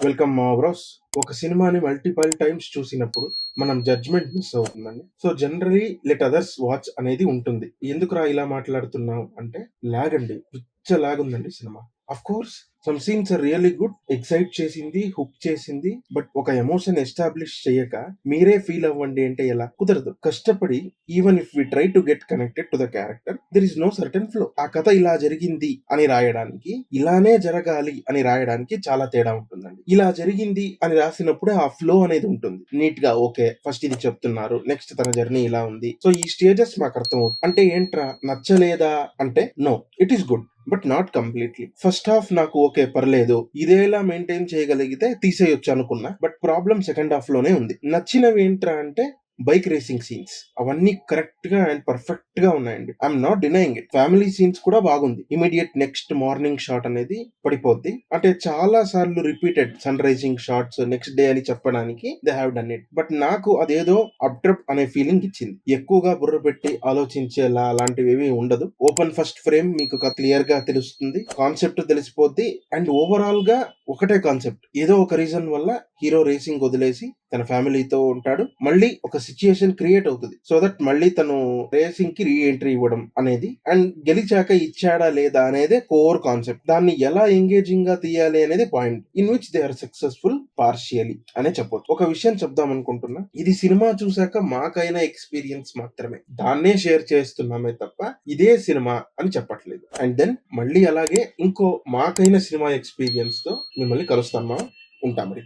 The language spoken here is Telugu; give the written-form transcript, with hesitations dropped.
వెల్కమ్ మా బ్రోస్. ఒక సినిమాని మల్టిపల్ టైమ్స్ చూసినప్పుడు మనం జడ్జ్మెంట్ మిస్ అవుతుందండి. So generally let others watch అనేది ఉంటుంది. ఎందుకురా ఇలా మాట్లాడుతున్నావు అంటే లాగ్ అండి, పిచ్చ లాగ్ ఉందండి cinema. Of course some scenes are really good, excite చేసింది, హుక్ చేసింది. బట్ ఒక ఎమోషన్ ఎస్టాబ్లిష్ చేయక మీరే ఫీల్ అవ్వండి అంటే ఎలా? కుదరదు. కష్టపడి even if we try to get connected to the character, there is no certain flow. ఆ కథ ఇలా జరిగింది అని రాయడానికి, ఇలానే జరగాలి అని రాయడానికి చాలా తేడా ఉంటుందండి. ఇలా జరిగింది అని రాసినప్పుడే ఆ ఫ్లో అనేది ఉంటుంది. నీట్ గా ఓకే, ఫస్ట్ ఇది చెప్తున్నారు, నెక్స్ట్ తన జర్నీ ఇలా ఉంది, సో ఈ స్టేజెస్ మాకు అర్థం అవుతుంది అంటే ఏంట్రా నచ్చలేదా అంటే no, it is good but not completely. First half నాకు ఓకే పర్లేదు, ఇదేలా మెయింటైన్ చేయగలిగితే తీసేయొచ్చు అనుకున్నా. బట్ ప్రాబ్లం సెకండ్ హాఫ్ లోనే ఉంది. నచ్చినవి ఏంట్రా అంటే బైక్ రేసింగ్ సీన్స్ అవన్నీ కరెక్ట్ గా అండ్ పర్ఫెక్ట్ గా ఉన్నాయండి. I'm not denying it. Family scenes కూడా బాగుంది. ఇమీడియట్ నెక్స్ట్ మార్నింగ్ షాట్ అనేది పడిపోద్ది. అంటే చాలా సార్లు repeated sun rising shots next day అని చెప్పడానికి they have done it. But నాకు అదేదో అబ్ట్రప్ అనే ఫీలింగ్ ఇచ్చింది. ఎక్కువగా బుర్ర పెట్టి ఆలోచించేలా అలాంటివి ఏమీ ఉండదు. ఓపెన్ ఫస్ట్ ఫ్రేమ్ మీకు క్లియర్ గా తెలుస్తుంది, కాన్సెప్ట్ తెలిసిపోద్ది. అండ్ ఓవరాల్ గా ఒకటే కాన్సెప్ట్, ఏదో ఒక రీజన్ వల్ల హీరో రేసింగ్ వదిలేసి తన ఫ్యామిలీతో ఉంటాడు. మళ్ళీ ఒక సిచ్యుయేషన్ క్రియేట్ అవుతుంది, సో దట్ మళ్ళీ తను రేసింగ్ కి రీ ఎంట్రీ ఇవ్వడం అనేది, అండ్ గెలిచాక ఇచ్చాడా లేదా అనేదే కోర్ కాన్సెప్ట్. దాన్ని ఎలా ఎంగేజింగ్ గా తీయాలి అనేది point, in which they are successful partially అనే చెప్పొచ్చు. ఒక విషయం చెప్దాం అనుకుంటున్నా, ఇది సినిమా చూసాక మాకైన ఎక్స్పీరియన్స్ మాత్రమే, దాన్నే షేర్ చేస్తున్నామే తప్ప ఇదే సినిమా అని చెప్పట్లేదు. అండ్ దెన్ మళ్ళీ అలాగే ఇంకో మాకైన సినిమా ఎక్స్పీరియన్స్ తో మిమ్మల్ని కలుస్తామా. ఉంటాం మరి.